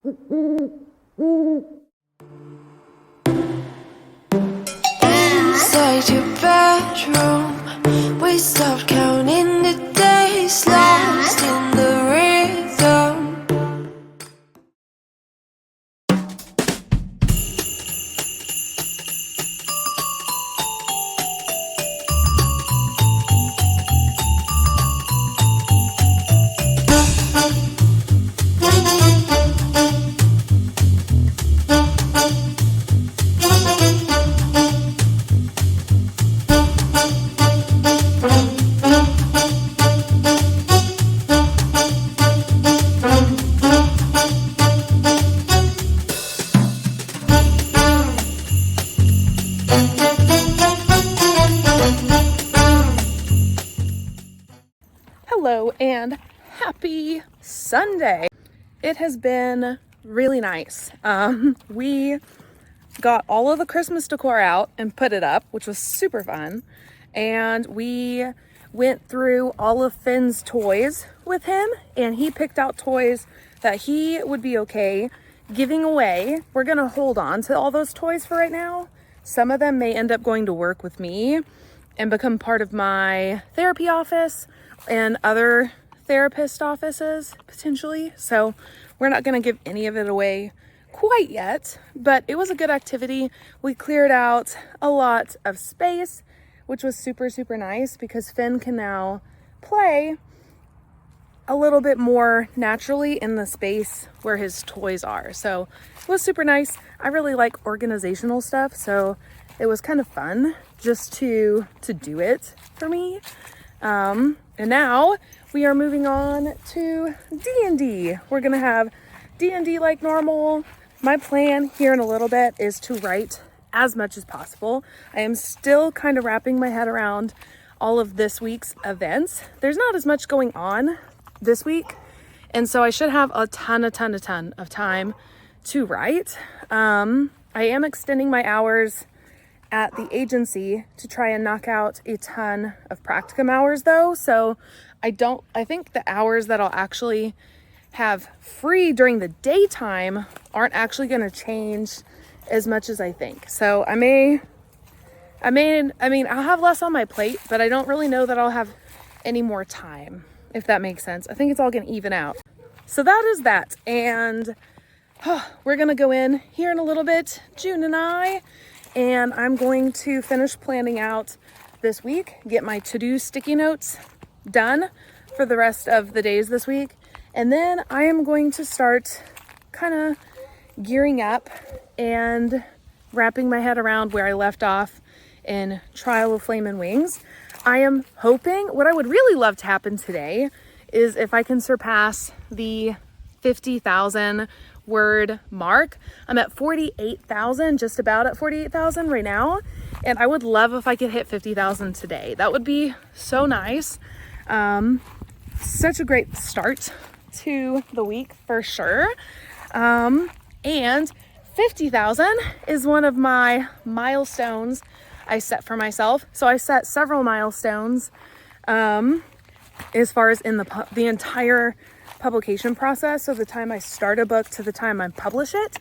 Inside your bedroom, we stopped counting the days, lost in the rhythm. Hello and happy Sunday. It has been really nice. We got all of the Christmas decor out and put it up, which was super fun. And we went through all of Finn's toys with him, and he picked out toys that he would be okay giving away. We're gonna hold on to all those toys for right now. Some of them may end up going to work with me and become part of my therapy office and other therapist offices potentially. So we're not going to give any of it away quite yet, but it was a good activity. We cleared out a lot of space, which was super, super nice because Finn can now play a little bit more naturally in the space where his toys are. So it was super nice. I really like organizational stuff, so it was kind of fun just to do it for me. And now we are moving on to D&D. We're gonna have D&D like normal. My plan here in a little bit is to write as much as possible. I am still kind of wrapping my head around all of this week's events. There's not as much going on this week, and so I should have a ton of time to write. I am extending my hours at the agency to try and knock out a ton of practicum hours though. So I think the hours that I'll actually have free during the daytime aren't actually going to change as much as I think. So I'll have less on my plate, but I don't really know that I'll have any more time, if that makes sense. I think it's all going to even out. So that is that. And we're going to go in here in a little bit, June and I'm going to finish planning out this week, get my to-do sticky notes done for the rest of the days this week. And then I am going to start kind of gearing up and wrapping my head around where I left off in Trial of Flame and Wings. I am hoping, what I would really love to happen today is if I can surpass the 50,000 word mark. I'm at 48,000, just about at 48,000 right now. And I would love if I could hit 50,000 today. That would be so nice. Such a great start to the week for sure. And 50,000 is one of my milestones I set for myself. So I set several milestones as far as in the entire publication process. So the time I start a book to the time I publish it.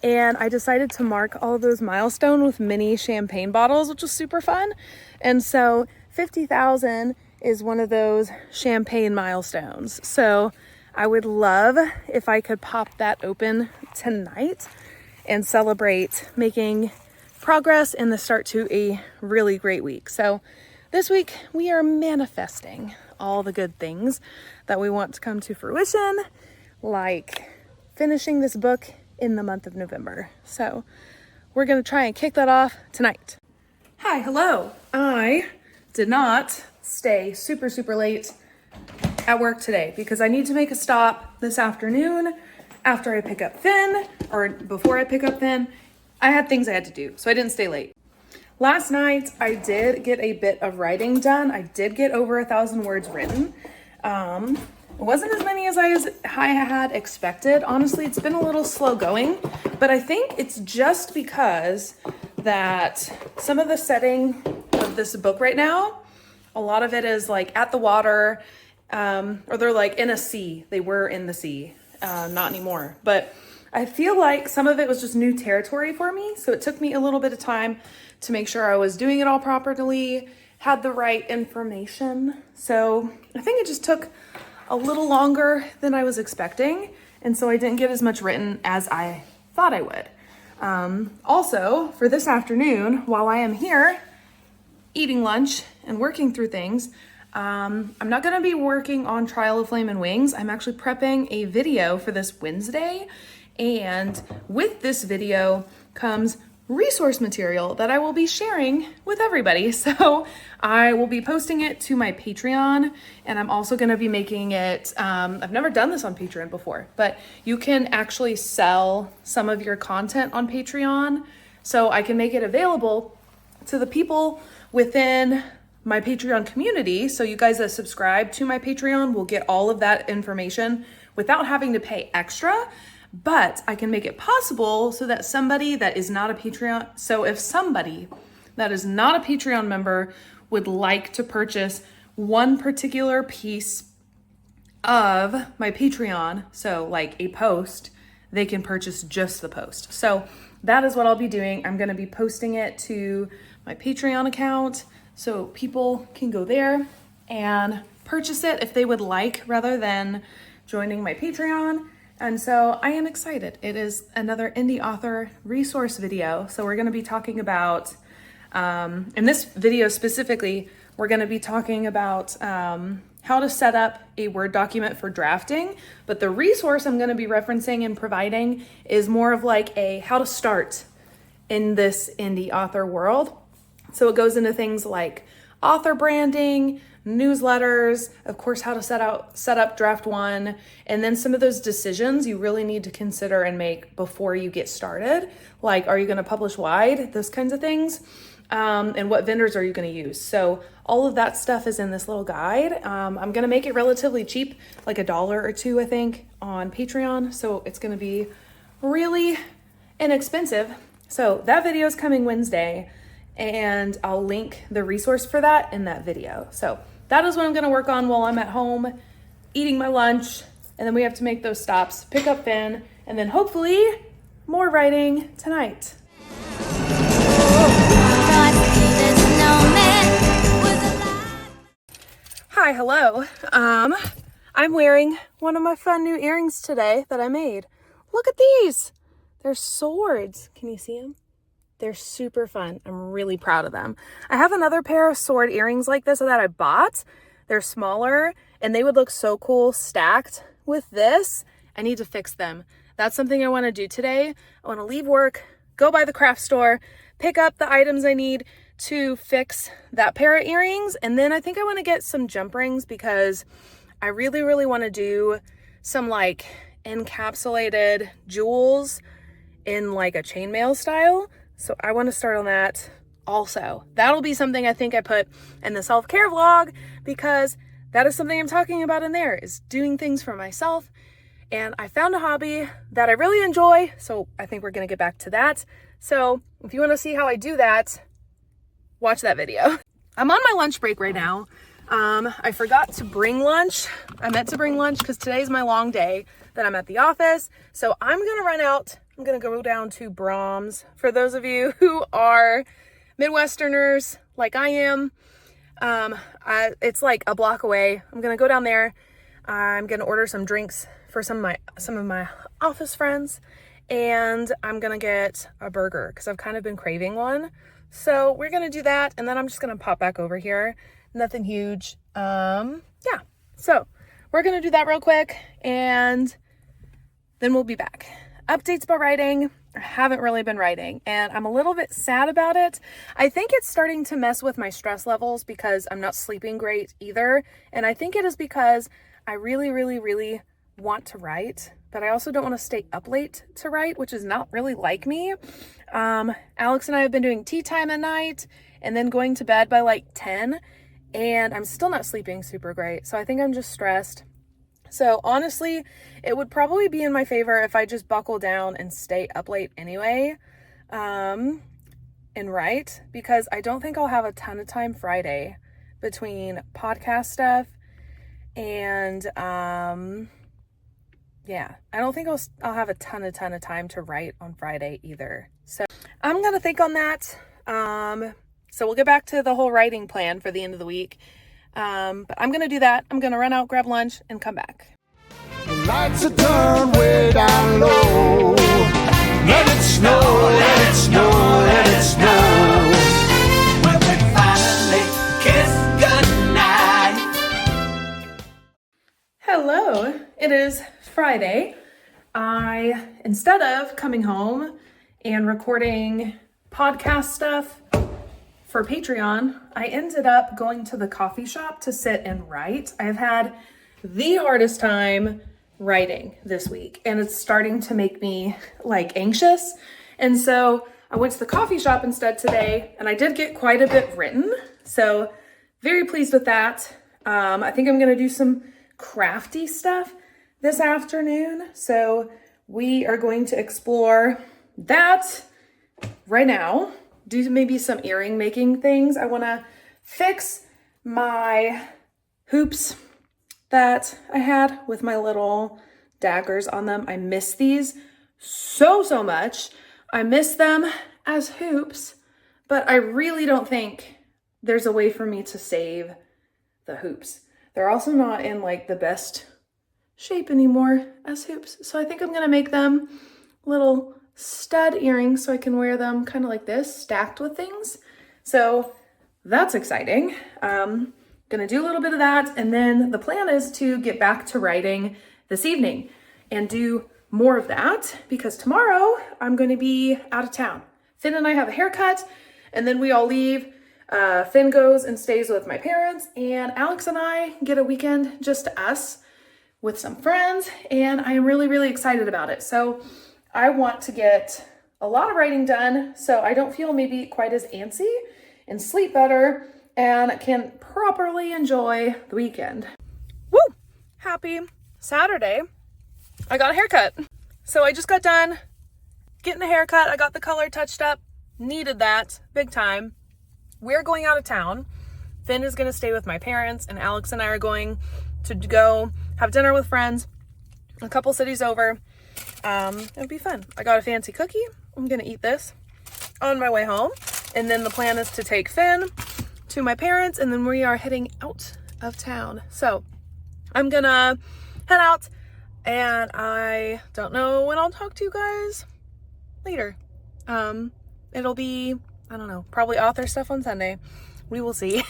And I decided to mark all of those milestones with mini champagne bottles, which was super fun. And so 50,000 is one of those champagne milestones. So I would love if I could pop that open tonight and celebrate making progress in the start to a really great week. So this week we are manifesting all the good things that we want to come to fruition, like finishing this book in the month of November. So we're going to try and kick that off tonight. Hi, hello. I did not stay super late at work today because I need to make a stop this afternoon after I pick up Finn, or before I pick up Finn. I had things I had to do, so I didn't stay late. Last night, I did get a bit of writing done. I did get over 1,000 words written. It wasn't as many as I had expected. Honestly, it's been a little slow going, but I think it's just because that some of the setting of this book right now, a lot of it is like at the water, or they're like in a sea. They were in the sea, not anymore. But I feel like some of it was just new territory for me. So it took me a little bit of time to make sure I was doing it all properly, had the right information. So I think it just took a little longer than I was expecting. And so I didn't get as much written as I thought I would. Also, for this afternoon, while I am here eating lunch and working through things, I'm not going to be working on Trial of Flame and Wings. I'm actually prepping a video for this Wednesday. And with this video comes resource material that I will be sharing with everybody. So I will be posting it to my Patreon, and I'm also going to be making it, I've never done this on Patreon before, but you can actually sell some of your content on Patreon. So I can make it available to the people within my Patreon community. So you guys that subscribe to my Patreon will get all of that information without having to pay extra. But I can make it possible so that somebody that is not a Patreon, so if somebody that is not a Patreon member would like to purchase one particular piece of my Patreon, so like a post, they can purchase just the post. So that is what I'll be doing. I'm going to be posting it to my Patreon account so people can go there and purchase it if they would like, rather than joining my Patreon. And so I am excited. It is another indie author resource video. So we're going to be talking about, in this video specifically, we're going to be talking about how to set up a Word document for drafting. But the resource I'm going to be referencing and providing is more of like a how to start in this indie author world. So it goes into things like author branding, newsletters, of course, how to set up draft one, and then some of those decisions you really need to consider and make before you get started. Like, are you going to publish wide? Those kinds of things. And what vendors are you going to use? So all of that stuff is in this little guide. I'm going to make it relatively cheap, like $1 or $2, I think, on Patreon. So it's going to be really inexpensive. So that video is coming Wednesday, and I'll link the resource for that in that video. So that is what I'm going to work on while I'm at home eating my lunch. And then we have to make those stops, pick up Finn, and then hopefully more writing tonight. Hi, hello. I'm wearing one of my fun new earrings today that I made. Look at these. They're swords. Can you see them? They're super fun. I'm really proud of them. I have another pair of sword earrings like this that I bought. They're smaller and they would look so cool stacked with this. I need to fix them. That's something I want to do today. I want to leave work, go by the craft store, pick up the items I need to fix that pair of earrings. And then I think I want to get some jump rings because I really, really want to do some like encapsulated jewels in like a chainmail style. So I want to start on that also. That'll be something I think I put in the self-care vlog because that is something I'm talking about in there, is doing things for myself. And I found a hobby that I really enjoy. So I think we're going to get back to that. So if you want to see how I do that, watch that video. I'm on my lunch break right now. I forgot to bring lunch. I meant to bring lunch because today's my long day that I'm at the office. So I'm going to run out. I'm going to go down to Brahms. For those of you who are Midwesterners like I am, it's like a block away. I'm going to go down there. I'm going to order some drinks for some of my office friends, and I'm going to get a burger because I've kind of been craving one. So we're going to do that, and then I'm just going to pop back over here. Nothing huge. Yeah. So we're going to do that real quick, and then we'll be back. Updates about writing. I haven't really been writing, and I'm a little bit sad about it. I think it's starting to mess with my stress levels because I'm not sleeping great either. And I think it is because I really, really, really want to write, but I also don't want to stay up late to write, which is not really like me. Alex and I have been doing tea time at night and then going to bed by like 10, and I'm still not sleeping super great. So I think I'm just stressed. So honestly, it would probably be in my favor if I just buckle down and stay up late anyway, and write, because I don't think I'll have a ton of time Friday between podcast stuff and yeah, I don't think I'll have a ton of time to write on Friday either. So I'm gonna think on that. So we'll get back to the whole writing plan for the end of the week. But I'm gonna do that. I'm gonna run out, grab lunch, and come back. The lights are turned way down low. Let it snow, let it snow, let it snow. Will we finally kiss goodnight? Hello, it is Friday. Instead of coming home and recording podcast stuff for Patreon, I ended up going to the coffee shop to sit and write. I've had the hardest time writing this week, and it's starting to make me like anxious. And so I went to the coffee shop instead today, and I did get quite a bit written. So very pleased with that. I think I'm gonna do some crafty stuff this afternoon. So we are going to explore that right now. Do maybe some earring making things. I want to fix my hoops that I had with my little daggers on them. I miss these so much. I miss them as hoops, but I really don't think there's a way for me to save the hoops. They're also not in like the best shape anymore as hoops. So I think I'm going to make them little stud earrings so I can wear them kind of like this, stacked with things. So that's exciting. Gonna do a little bit of that, and then the plan is to get back to writing this evening and do more of that, because tomorrow I'm going to be out of town. Finn and I have a haircut, and then we all leave. Finn goes and stays with my parents, and Alex and I get a weekend just us with some friends, and I am really excited about it. So I want to get a lot of writing done so I don't feel maybe quite as antsy, and sleep better, and can properly enjoy the weekend. Woo! Happy Saturday. I got a haircut. So I just got done getting a haircut. I got the color touched up. Needed that big time. We're going out of town. Finn is going to stay with my parents, and Alex and I are going to go have dinner with friends a couple cities over. It'll be fun. I got a fancy cookie. I'm going to eat this on my way home. And then the plan is to take Finn to my parents, and then we are heading out of town. So I'm gonna head out, and I don't know when I'll talk to you guys later. It'll be, I don't know, probably author stuff on Sunday. We will see.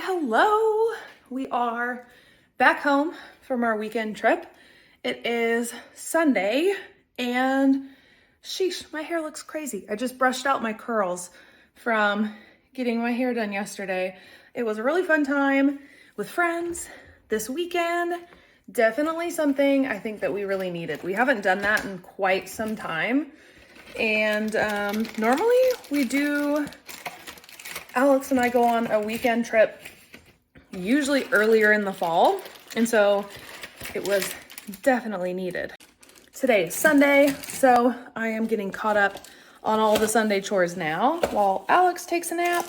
Hello, we are back home from our weekend trip. It is Sunday, and sheesh, my hair looks crazy. I just brushed out my curls from getting my hair done yesterday. It was a really fun time with friends this weekend. Definitely something I think that we really needed. We haven't done that in quite some time. And normally we do, Alex and I go on a weekend trip usually earlier in the fall, and so it was definitely needed. Today is Sunday, so I am getting caught up on all the Sunday chores now while Alex takes a nap.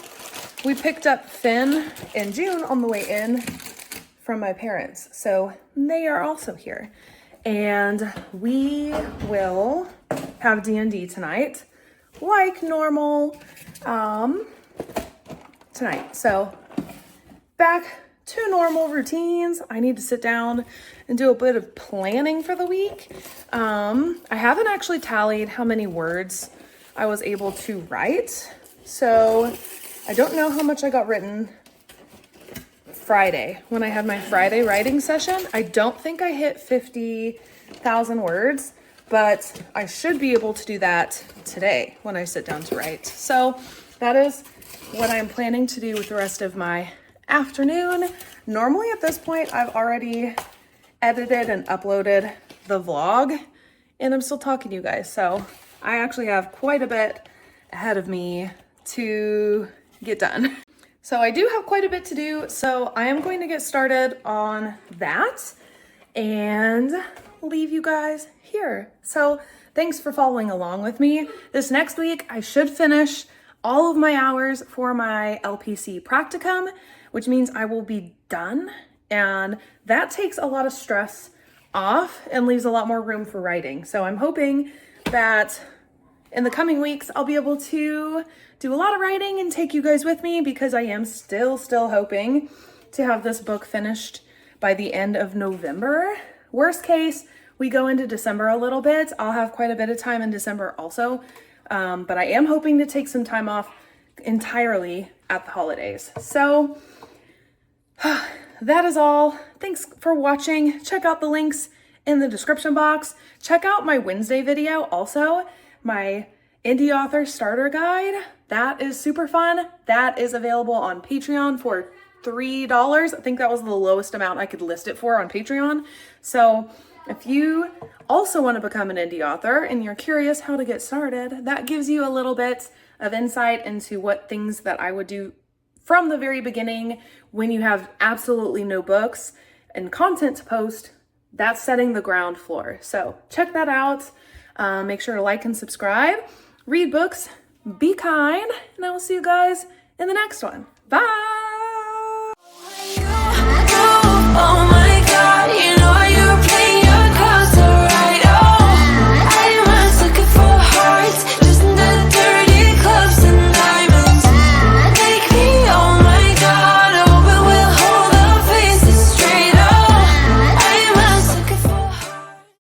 We picked up Finn and June on the way in from my parents, so they are also here, and we will have D&D tonight like normal tonight. So back two normal routines. I need to sit down and do a bit of planning for the week. I haven't actually tallied how many words I was able to write. So I don't know how much I got written Friday when I had my Friday writing session. I don't think I hit 50,000 words, but I should be able to do that today when I sit down to write. So that is what I'm planning to do with the rest of my afternoon. Normally at this point, I've already edited and uploaded the vlog and I'm still talking to you guys. So I actually have quite a bit ahead of me to get done. So I do have quite a bit to do. So I am going to get started on that and leave you guys here. So thanks for following along with me. This next week, I should finish all of my hours for my LPC practicum, which means I will be done. And that takes a lot of stress off and leaves a lot more room for writing. So I'm hoping that in the coming weeks, I'll be able to do a lot of writing and take you guys with me because I am still hoping to have this book finished by the end of November. Worst case, we go into December a little bit. I'll have quite a bit of time in December also, but I am hoping to take some time off entirely at the holidays. So that is all. Thanks for watching. Check out the links in the description box. Check out my Wednesday video also, my indie author starter guide. That is super fun. That is available on Patreon for $3. I think that was the lowest amount I could list it for on Patreon. So if you also want to become an indie author and you're curious how to get started, that gives you a little bit of insight into what things that I would do from the very beginning when you have absolutely no books and content to post. That's setting the ground floor. So check that out. Make sure to like and subscribe. Read books, be kind, and I will see you guys in the next one. Bye!